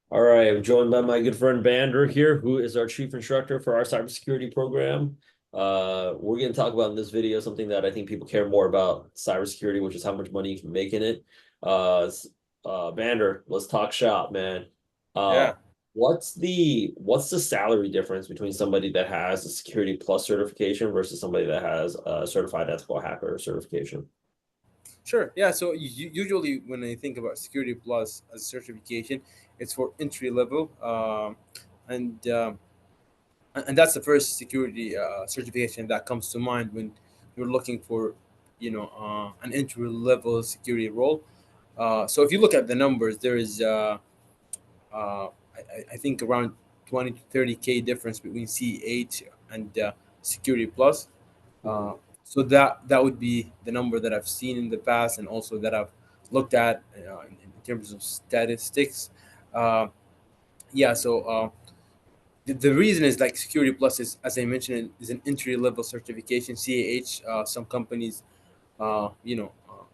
All right, I'm joined by my good friend Bander here, who is our chief instructor for our cybersecurity program. We're going to talk about in this video something that I think people care more about cybersecurity, which is how much money you can make in it. Bander, let's talk shop, man. Uh, Yeah, what's the salary difference between somebody that has a Security Plus certification versus somebody that has a certified ethical hacker certification? sure. Yeah, so usually when I think about Security Plus as a certification, it's for entry level, and um, and that's the first security certification that comes to mind when you're looking for, an entry level security role. So if you look at the numbers, there is, I think, around 20 to 30K difference between C8 and Security Plus. Uh, Mhm. so that would be the number that I've seen in the past, and also that I've looked at in terms of statistics. Uh, yeah, so the reason is like Security Plus is, as I mentioned, is an entry level certification. CAH, some companies,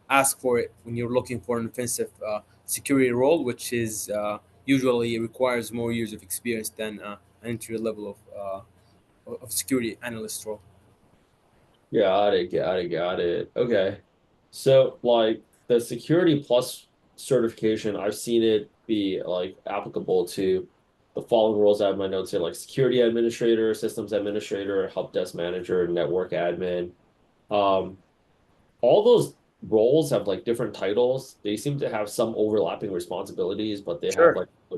ask for it when you're looking for an offensive security role, which is usually requires more years of experience than an entry level of security analyst role. Got it, got it, got it. Okay. So like the Security Plus certification, I've seen it be like applicable to the following roles. I have my notes here, like security administrator, systems administrator, help desk manager, network admin. Um, all those roles have like different titles. They seem to have some overlapping responsibilities, but they have Sure, like a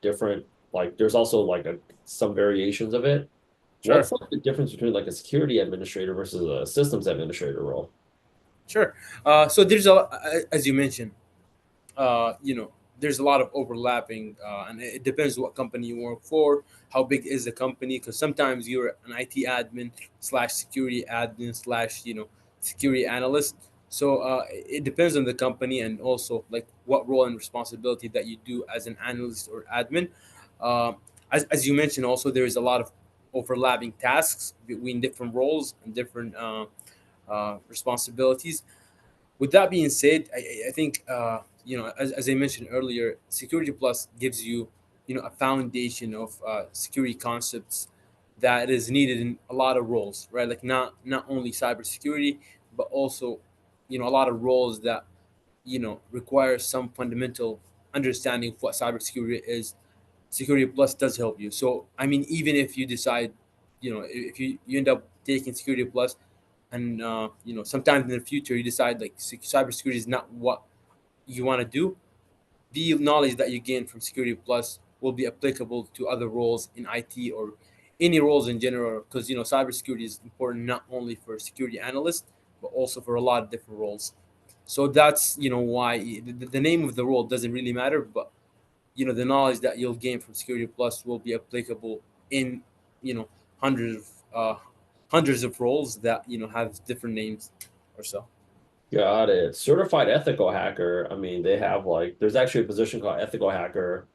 different like there's also like some variations of it. sure. What's like the difference between like a security administrator versus a systems administrator role? Sure. So there's as you mentioned, there's a lot of overlapping, and it depends what company you work for, how big is the company, because sometimes you're an IT admin slash security admin slash, security analyst. So it depends on the company, and also like what role and responsibility that you do as an analyst or admin. Uh, as you mentioned, also there is a lot of overlapping tasks between different roles and different responsibilities. With that being said, I think as I mentioned earlier, Security Plus gives you, a foundation of security concepts that is needed in a lot of roles, right? Like not only cybersecurity, but also, a lot of roles that require some fundamental understanding of what cybersecurity is. Security Plus does help you. So I mean, even if you decide, if you end up taking Security Plus, and sometimes in the future you decide like cybersecurity is not what you want to do, the knowledge that you gain from Security Plus will be applicable to other roles in IT or any roles in general, because cybersecurity is important not only for security analysts but also for a lot of different roles. So that's why the name of the role doesn't really matter, but the knowledge that you'll gain from Security Plus will be applicable in you know hundreds of hundreds of roles that have different names or so. Got it. Certified ethical hacker. I mean, they have like there's actually a position called ethical hacker,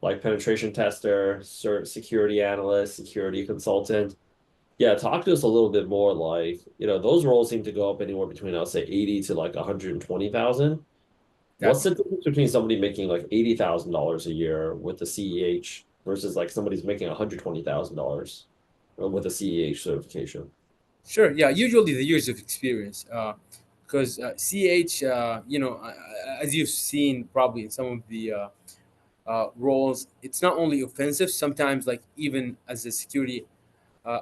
like penetration tester, security analyst, security consultant. Yeah, talk to us a little bit more like, those roles seem to go up anywhere between I'll say 80 to like 120,000. What's Gotcha. the difference between somebody making like $80,000 a year with the CEH versus like somebody's making $120,000 with a CEH certification? Sure. Yeah. Usually the years of experience, because CH, as you've seen probably in some of the roles, it's not only offensive. Sometimes, like even as a security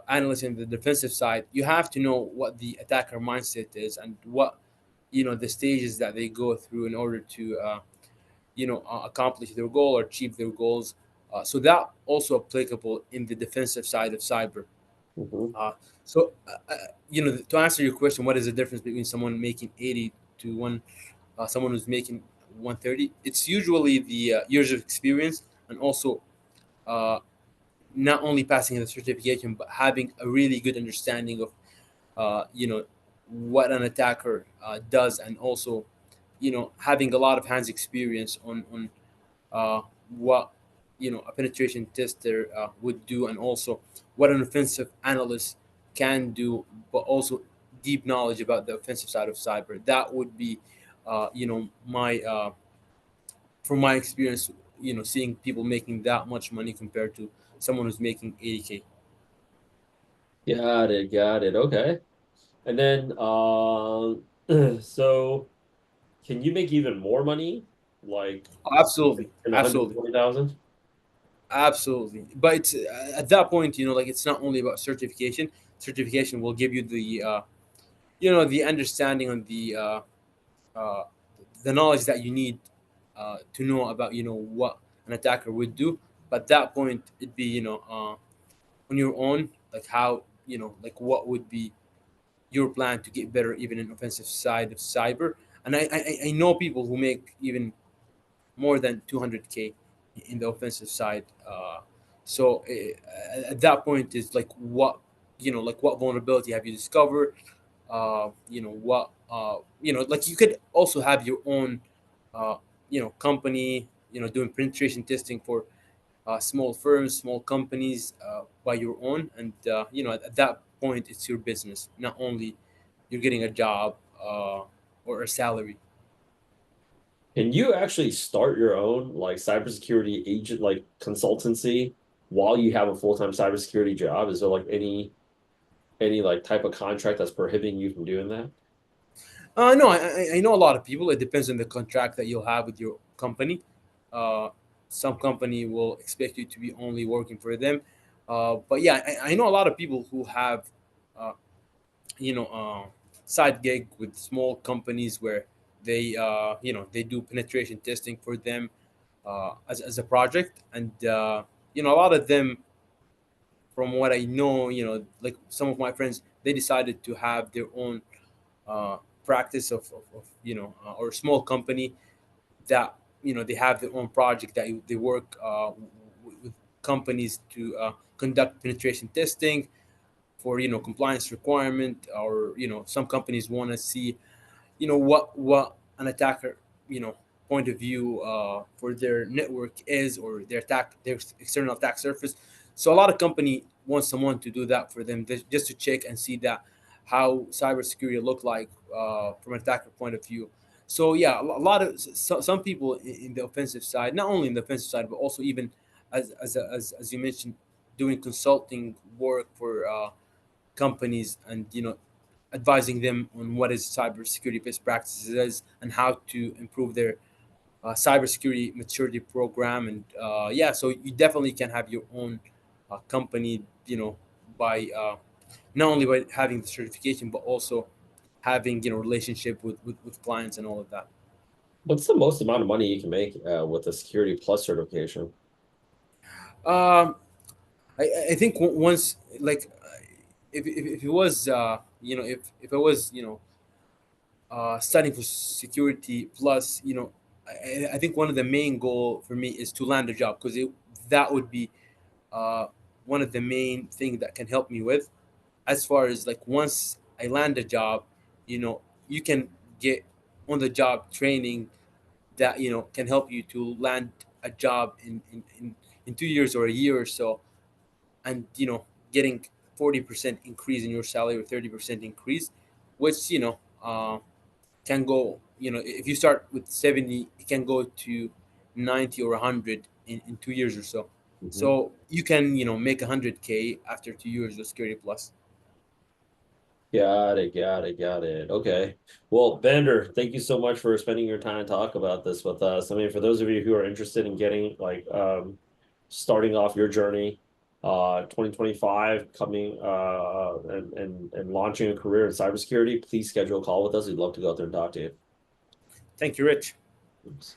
analyst in the defensive side, you have to know what the attacker mindset is and what the stages that they go through in order to accomplish their goal or achieve their goals. So that also applicable in the defensive side of cyber. Mhm. Uh, so to answer your question, what is the difference between someone making 80 to someone who's making 130? It's usually the years of experience, and also uh, not only passing the certification, but having a really good understanding of what an attacker does, and also having a lot of hands experience on what a penetration tester would do, and also what an offensive analyst can do, but also deep knowledge about the offensive side of cyber. That would be my from my experience, seeing people making that much money compared to someone who's making 80K. Got it, got it. Okay. And then so can you make even more money? Like Absolutely, in absolutely. 120,000? Absolutely, but it's at that point, like it's not only about certification. Certification will give you the understanding on uh, the knowledge that you need to know about what an attacker would do. But at that point, it'd be on your own, like how like what would be your plan to get better, even in offensive side of cyber. And I know people who make even more than 200K in the offensive side. So at that point, is like like what vulnerability have you discovered? Like you could also have your own, company, doing penetration testing for small firms, small companies by your own, and at that point, it's your business. Not only you're getting a job or a salary. Can you actually start your own like cybersecurity agent like consultancy while you have a full-time cybersecurity job? Is there like any like type of contract that's prohibiting you from doing that? No, I know a lot of people. It depends on the contract that you'll have with your company. Uh, some company will expect you to be only working for them. But yeah, I know a lot of people who have, uh, you know, uh, side gig with small companies where they do penetration testing for them as a project. And, a lot of them, from what I know, like some of my friends, they decided to have their own uh, practice of or a small company that they have their own project that they work with companies to conduct penetration testing for compliance requirement, or some companies want to see what an attacker point of view for their network is, or their external attack surface. So a lot of company want someone to do that for them, just to check and see that how cybersecurity look like from an attacker point of view. So yeah, a lot of some people in the offensive side, not only in the offensive side, but also even as you mentioned, doing consulting work for companies, and advising them on what is cybersecurity best practices and how to improve their cybersecurity maturity program. And yeah, so you definitely can have your own company, by not only by having the certification, but also having relationship with clients and all of that. What's the most amount of money you can make with a Security Plus certification? Um, I think once, like, if it was if I was studying for security plus, I think one of the main goal for me is to land a job, because that would be uh, one of the main thing that can help me with, as far as like once I land a job, you can get on the job training that can help you to land a job in 2 years or a year or so, and getting 40% increase in your salary, or 30% increase, which can go, if you start with 70, it can go to 90 or 100 in 2 years or so. Mhm. So you can make 100K after 2 years with security plus. Got it, got it, got it. Okay. Well, Vander, thank you so much for spending your time to talk about this with us. I mean, for those of you who are interested in getting like starting off your journey, 2025 coming and launching a career in cybersecurity, please schedule a call with us. We'd love to go out there and talk to you. Thank you, Rich. Oops.